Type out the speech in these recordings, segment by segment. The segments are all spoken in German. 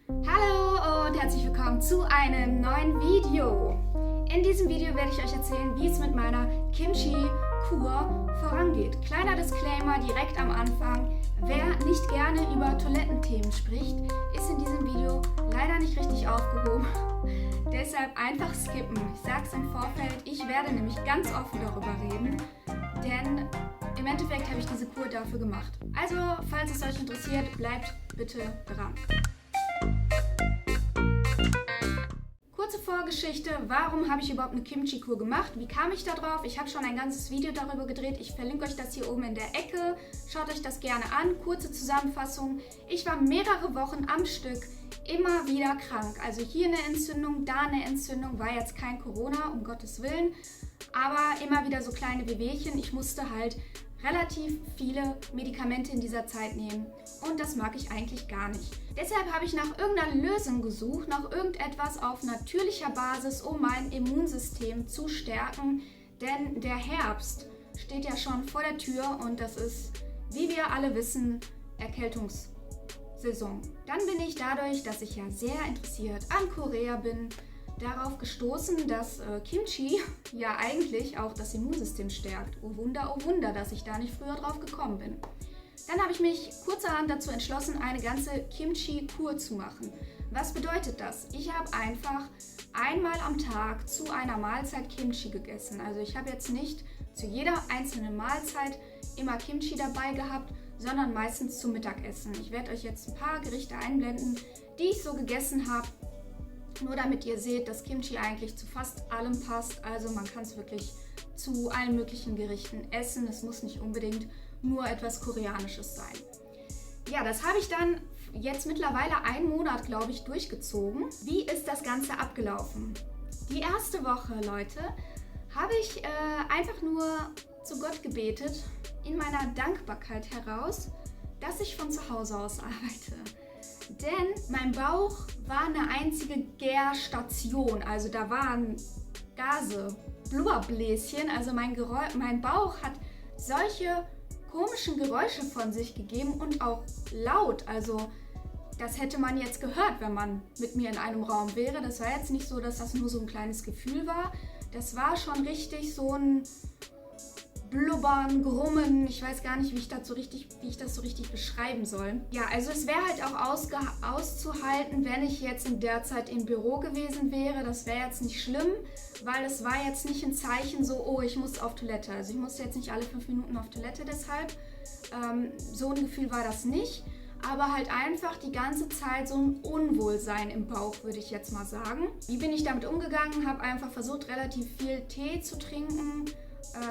Hallo und herzlich willkommen zu einem neuen Video. In diesem Video werde ich euch erzählen, wie es mit meiner Kimchi-Kur vorangeht. Kleiner Disclaimer direkt am Anfang: Wer nicht gerne über Toilettenthemen spricht, ist in diesem Video leider nicht richtig aufgehoben. Deshalb einfach skippen. Ich sag's im Vorfeld, ich werde nämlich ganz offen darüber reden, denn im Endeffekt habe ich diese Kur dafür gemacht. Also, falls es euch interessiert, bleibt bitte dran. Kurze Vorgeschichte, warum habe ich überhaupt eine Kimchi-Kur gemacht? Wie kam ich da drauf? Ich habe schon ein ganzes Video darüber gedreht. Ich verlinke euch das hier oben in der Ecke. Schaut euch das gerne an. Kurze Zusammenfassung. Ich war mehrere Wochen am Stück immer wieder krank. Also hier eine Entzündung, da eine Entzündung. War jetzt kein Corona, um Gottes Willen. Aber immer wieder so kleine Wehwehchen. Ich musste halt relativ viele Medikamente in dieser Zeit nehmen und das mag ich eigentlich gar nicht. Deshalb habe ich nach irgendeiner Lösung gesucht, nach irgendetwas auf natürlicher Basis, um mein Immunsystem zu stärken, denn der Herbst steht ja schon vor der Tür und das ist, wie wir alle wissen, Erkältungssaison. Dann bin ich dadurch, dass ich ja sehr interessiert an Korea bin, darauf gestoßen, dass Kimchi ja eigentlich auch das Immunsystem stärkt. Oh Wunder, dass ich da nicht früher drauf gekommen bin. Dann habe ich mich kurzerhand dazu entschlossen, eine ganze Kimchi-Kur zu machen. Was bedeutet das? Ich habe einfach einmal am Tag zu einer Mahlzeit Kimchi gegessen. Also ich habe jetzt nicht zu jeder einzelnen Mahlzeit immer Kimchi dabei gehabt, sondern meistens zum Mittagessen. Ich werde euch jetzt ein paar Gerichte einblenden, die ich so gegessen habe. Nur damit ihr seht, dass Kimchi eigentlich zu fast allem passt. Also man kann es wirklich zu allen möglichen Gerichten essen. Es muss nicht unbedingt nur etwas Koreanisches sein. Ja, das habe ich dann jetzt mittlerweile einen Monat, glaube ich, durchgezogen. Wie ist das Ganze abgelaufen? Die erste Woche, Leute, habe ich einfach nur zu Gott gebetet, in meiner Dankbarkeit heraus, dass ich von zu Hause aus arbeite. Denn mein Bauch war eine einzige Gärstation, also da waren Gase, Blubberbläschen, also mein Bauch hat solche komischen Geräusche von sich gegeben und auch laut, also das hätte man jetzt gehört, wenn man mit mir in einem Raum wäre. Das war jetzt nicht so, dass das nur so ein kleines Gefühl war, das war schon richtig so ein Blubbern, Grummen, ich weiß gar nicht, wie ich das so richtig beschreiben soll. Ja, also es wäre halt auch auszuhalten, wenn ich jetzt in der Zeit im Büro gewesen wäre. Das wäre jetzt nicht schlimm, weil es war jetzt nicht ein Zeichen so, oh, ich muss auf Toilette. Also ich musste jetzt nicht alle 5 Minuten auf Toilette deshalb. So ein Gefühl war das nicht. Aber halt einfach die ganze Zeit so ein Unwohlsein im Bauch, würde ich jetzt mal sagen. Wie bin ich damit umgegangen? Habe einfach versucht, relativ viel Tee zu trinken.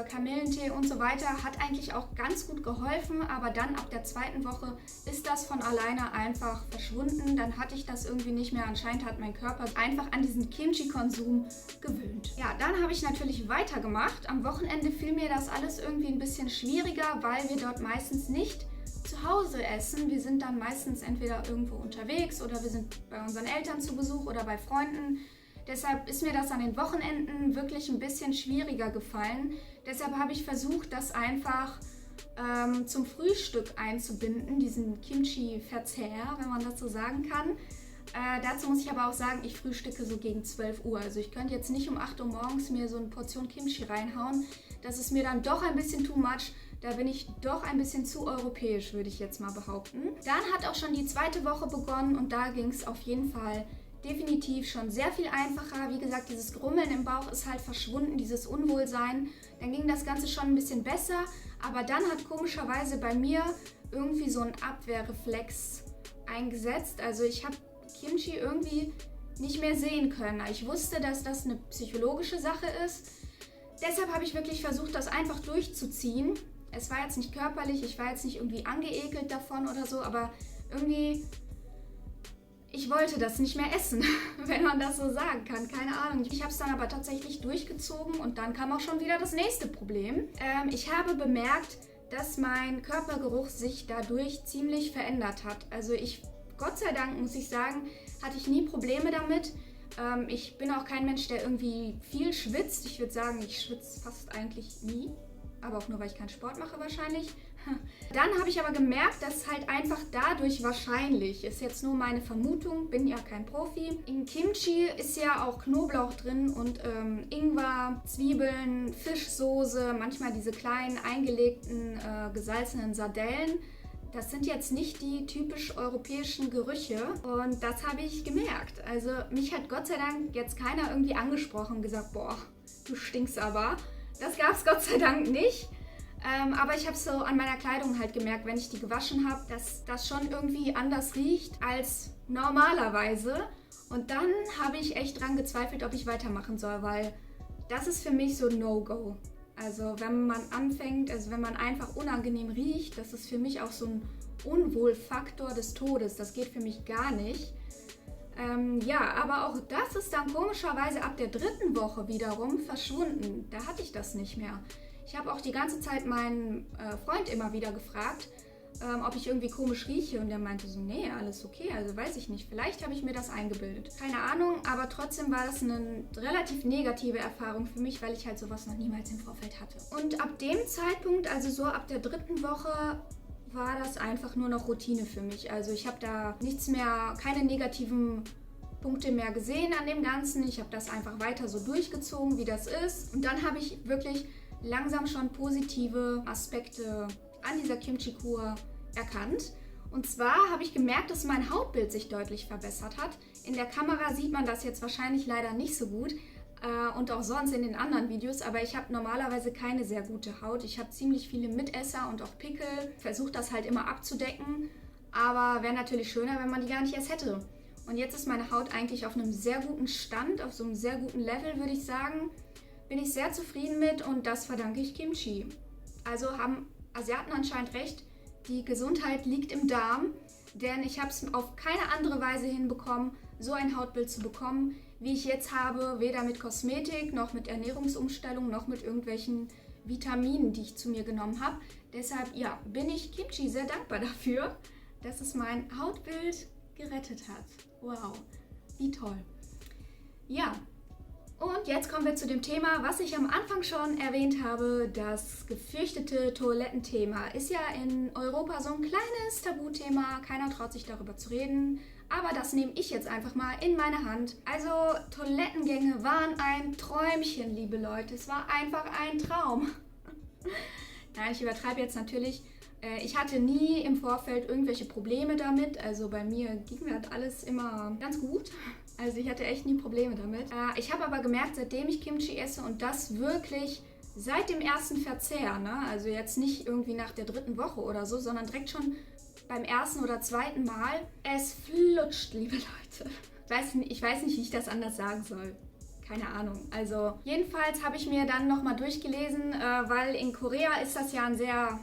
Kamillentee und so weiter, hat eigentlich auch ganz gut geholfen, aber dann ab der zweiten Woche ist das von alleine einfach verschwunden. Dann hatte ich das irgendwie nicht mehr. Anscheinend hat mein Körper einfach an diesen Kimchi-Konsum gewöhnt. Ja, dann habe ich natürlich weitergemacht. Am Wochenende fiel mir das alles irgendwie ein bisschen schwieriger, weil wir dort meistens nicht zu Hause essen. Wir sind dann meistens entweder irgendwo unterwegs oder wir sind bei unseren Eltern zu Besuch oder bei Freunden. Deshalb ist mir das an den Wochenenden wirklich ein bisschen schwieriger gefallen. Deshalb habe ich versucht, das einfach zum Frühstück einzubinden, diesen Kimchi-Verzehr, wenn man das so sagen kann. Dazu muss ich aber auch sagen, ich frühstücke so gegen 12 Uhr. Also ich könnte jetzt nicht um 8 Uhr morgens mir so eine Portion Kimchi reinhauen. Das ist mir dann doch ein bisschen too much. Da bin ich doch ein bisschen zu europäisch, würde ich jetzt mal behaupten. Dann hat auch schon die zweite Woche begonnen und da ging es auf jeden Fall definitiv schon sehr viel einfacher. Wie gesagt, dieses Grummeln im Bauch ist halt verschwunden, dieses Unwohlsein. Dann ging das Ganze schon ein bisschen besser, aber dann hat komischerweise bei mir irgendwie so ein Abwehrreflex eingesetzt. Also ich habe Kimchi irgendwie nicht mehr sehen können. Ich wusste, dass das eine psychologische Sache ist. Deshalb habe ich wirklich versucht, das einfach durchzuziehen. Es war jetzt nicht körperlich, ich war jetzt nicht irgendwie angeekelt davon oder so, aber irgendwie ich wollte das nicht mehr essen, wenn man das so sagen kann. Keine Ahnung. Ich habe es dann aber tatsächlich durchgezogen und dann kam auch schon wieder das nächste Problem. Ich habe bemerkt, dass mein Körpergeruch sich dadurch ziemlich verändert hat. Also Gott sei Dank muss ich sagen, hatte ich nie Probleme damit. Ich bin auch kein Mensch, der irgendwie viel schwitzt. Ich würde sagen, ich schwitze fast eigentlich nie. Aber auch nur, weil ich keinen Sport mache wahrscheinlich. Dann habe ich aber gemerkt, dass halt einfach dadurch wahrscheinlich, ist jetzt nur meine Vermutung, bin ja kein Profi, in Kimchi ist ja auch Knoblauch drin und Ingwer, Zwiebeln, Fischsoße, manchmal diese kleinen eingelegten gesalzenen Sardellen. Das sind jetzt nicht die typisch europäischen Gerüche und das habe ich gemerkt. Also mich hat Gott sei Dank jetzt keiner irgendwie angesprochen und gesagt, boah, du stinkst aber. Das gab es Gott sei Dank nicht. Aber ich habe es so an meiner Kleidung halt gemerkt, wenn ich die gewaschen habe, dass das schon irgendwie anders riecht als normalerweise. Und dann habe ich echt dran gezweifelt, ob ich weitermachen soll, weil das ist für mich so ein No-Go. Also wenn man anfängt, also wenn man einfach unangenehm riecht, das ist für mich auch so ein Unwohlfaktor des Todes. Das geht für mich gar nicht. Ja, aber auch das ist dann komischerweise ab der 3. Woche wiederum verschwunden. Da hatte ich das nicht mehr. Ich habe auch die ganze Zeit meinen Freund immer wieder gefragt, ob ich irgendwie komisch rieche. Und der meinte so, nee, alles okay, also weiß ich nicht. Vielleicht habe ich mir das eingebildet. Keine Ahnung, aber trotzdem war das eine relativ negative Erfahrung für mich, weil ich halt sowas noch niemals im Vorfeld hatte. Und ab dem Zeitpunkt, also so ab der 3. Woche, war das einfach nur noch Routine für mich. Also ich habe da nichts mehr, keine negativen Punkte mehr gesehen an dem Ganzen. Ich habe das einfach weiter so durchgezogen, wie das ist. Und dann habe ich wirklich langsam schon positive Aspekte an dieser Kimchi-Kur erkannt. Und zwar habe ich gemerkt, dass mein Hautbild sich deutlich verbessert hat. In der Kamera sieht man das jetzt wahrscheinlich leider nicht so gut und auch sonst in den anderen Videos, aber ich habe normalerweise keine sehr gute Haut. Ich habe ziemlich viele Mitesser und auch Pickel, versuche das halt immer abzudecken, aber wäre natürlich schöner, wenn man die gar nicht erst hätte. Und jetzt ist meine Haut eigentlich auf einem sehr guten Stand, auf so einem sehr guten Level, würde ich sagen. Bin ich sehr zufrieden mit und das verdanke ich Kimchi. Also haben Asiaten anscheinend recht, die Gesundheit liegt im Darm, denn ich habe es auf keine andere Weise hinbekommen, so ein Hautbild zu bekommen, wie ich jetzt habe, weder mit Kosmetik, noch mit Ernährungsumstellung, noch mit irgendwelchen Vitaminen, die ich zu mir genommen habe. Deshalb, ja, bin ich Kimchi sehr dankbar dafür, dass es mein Hautbild gerettet hat. Wow, wie toll. Ja, und jetzt kommen wir zu dem Thema, was ich am Anfang schon erwähnt habe. Das gefürchtete Toilettenthema ist ja in Europa so ein kleines Tabuthema. Keiner traut sich darüber zu reden. Aber das nehme ich jetzt einfach mal in meine Hand. Also Toilettengänge waren ein Träumchen, liebe Leute. Es war einfach ein Traum. Nein, ich übertreibe jetzt natürlich. Ich hatte nie im Vorfeld irgendwelche Probleme damit. Also bei mir ging das alles immer ganz gut. Also ich hatte echt nie Probleme damit. Ich habe aber gemerkt, seitdem ich Kimchi esse und das wirklich seit dem ersten Verzehr, ne? Also jetzt nicht irgendwie nach der 3. Woche oder so, sondern direkt schon beim 1. oder 2. Mal. Es flutscht, liebe Leute. Ich weiß nicht, wie ich das anders sagen soll. Keine Ahnung. Also jedenfalls habe ich mir dann nochmal durchgelesen, weil in Korea ist das ja ein sehr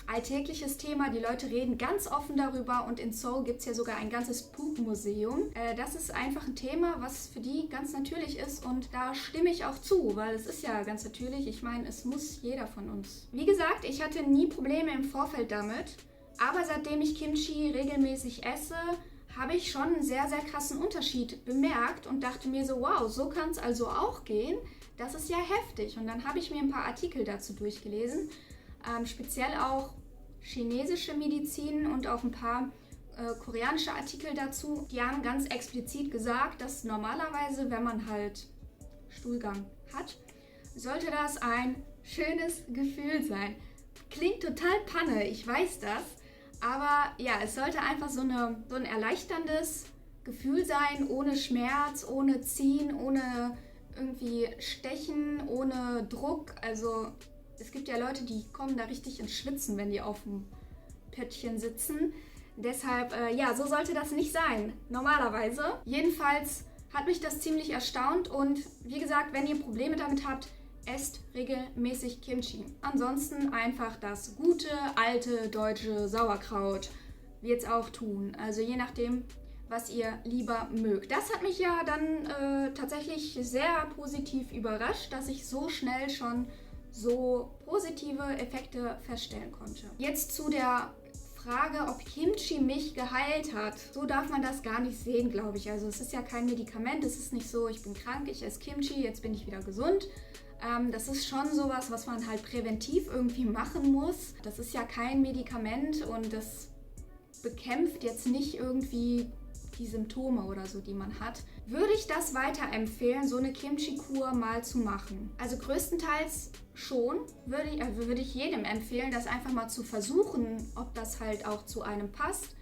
alltägliches Thema. Die Leute reden ganz offen darüber und in Seoul gibt es ja sogar ein ganzes Poop-Museum. Das ist einfach ein Thema, was für die ganz natürlich ist und da stimme ich auch zu, weil es ist ja ganz natürlich. Ich meine, es muss jeder von uns. Wie gesagt, ich hatte nie Probleme im Vorfeld damit, aber seitdem ich Kimchi regelmäßig esse, habe ich schon einen sehr, sehr krassen Unterschied bemerkt und dachte mir so, wow, so kann es also auch gehen. Das ist ja heftig. Und dann habe ich mir ein paar Artikel dazu durchgelesen, speziell auch chinesische Medizin und auch ein paar koreanische Artikel dazu. Die haben ganz explizit gesagt, dass normalerweise, wenn man halt Stuhlgang hat, sollte das ein schönes Gefühl sein. Klingt total Panne, ich weiß das. Aber ja, es sollte einfach so ein erleichterndes Gefühl sein, ohne Schmerz, ohne Ziehen, ohne irgendwie Stechen, ohne Druck. Also es gibt ja Leute, die kommen da richtig ins Schwitzen, wenn die auf dem Pöttchen sitzen. Deshalb, ja, so sollte das nicht sein, normalerweise. Jedenfalls hat mich das ziemlich erstaunt und wie gesagt, wenn ihr Probleme damit habt, esst regelmäßig Kimchi. Ansonsten einfach das gute, alte, deutsche Sauerkraut wird es auch tun. Also je nachdem, was ihr lieber mögt. Das hat mich ja dann tatsächlich sehr positiv überrascht, dass ich so schnell schon so positive Effekte feststellen konnte. Jetzt zu der Frage, ob Kimchi mich geheilt hat. So darf man das gar nicht sehen, glaube ich. Also es ist ja kein Medikament, es ist nicht so, ich bin krank, ich esse Kimchi, jetzt bin ich wieder gesund. Das ist schon sowas, was man halt präventiv irgendwie machen muss. Das ist ja kein Medikament und das bekämpft jetzt nicht irgendwie die Symptome oder so, die man hat. Würde ich das weiterempfehlen, so eine Kimchi-Kur mal zu machen? Also größtenteils schon. Würde ich jedem empfehlen, das einfach mal zu versuchen, ob das halt auch zu einem passt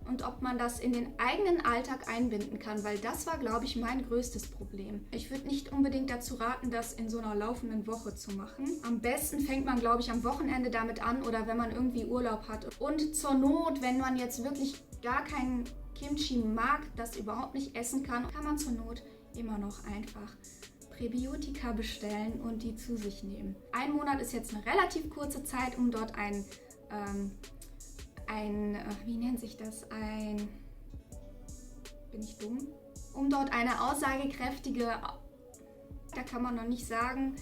und ob man das in den eigenen Alltag einbinden kann, weil das war, glaube ich, mein größtes Problem. Ich würde nicht unbedingt dazu raten, das in so einer laufenden Woche zu machen. Am besten fängt man, glaube ich, am Wochenende damit an oder wenn man irgendwie Urlaub hat. Und zur Not, wenn man jetzt wirklich gar keinen Kimchi mag, das überhaupt nicht essen kann man zur Not immer noch einfach Präbiotika bestellen und die zu sich nehmen. 1 Monat ist jetzt eine relativ kurze Zeit, um dort wie nennt sich das? Bin ich dumm? Um dort eine aussagekräftige, da kann man noch nicht sagen,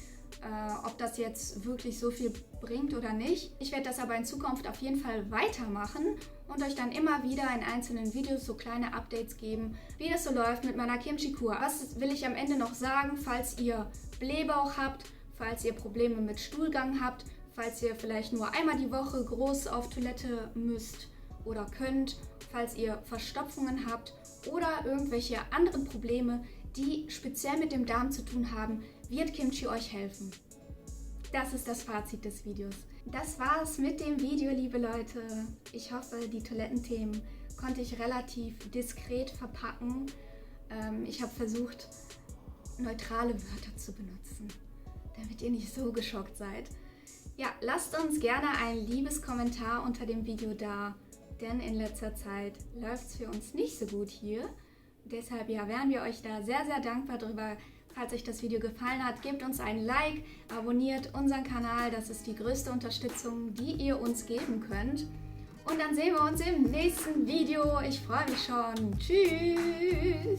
ob das jetzt wirklich so viel bringt oder nicht. Ich werde das aber in Zukunft auf jeden Fall weitermachen und euch dann immer wieder in einzelnen Videos so kleine Updates geben, wie das so läuft mit meiner Kimchi-Kur. Was will ich am Ende noch sagen, falls ihr Blähbauch habt, falls ihr Probleme mit Stuhlgang habt, falls ihr vielleicht nur einmal die Woche groß auf Toilette müsst oder könnt, falls ihr Verstopfungen habt oder irgendwelche anderen Probleme, die speziell mit dem Darm zu tun haben, wird Kimchi euch helfen. Das ist das Fazit des Videos. Das war's mit dem Video, liebe Leute. Ich hoffe, die Toilettenthemen konnte ich relativ diskret verpacken. Ich habe versucht, neutrale Wörter zu benutzen, damit ihr nicht so geschockt seid. Ja, lasst uns gerne ein liebes Kommentar unter dem Video da, denn in letzter Zeit läuft es für uns nicht so gut hier. Deshalb ja, wären wir euch da sehr, sehr dankbar drüber. Falls euch das Video gefallen hat, gebt uns ein Like, abonniert unseren Kanal. Das ist die größte Unterstützung, die ihr uns geben könnt. Und dann sehen wir uns im nächsten Video. Ich freue mich schon. Tschüss!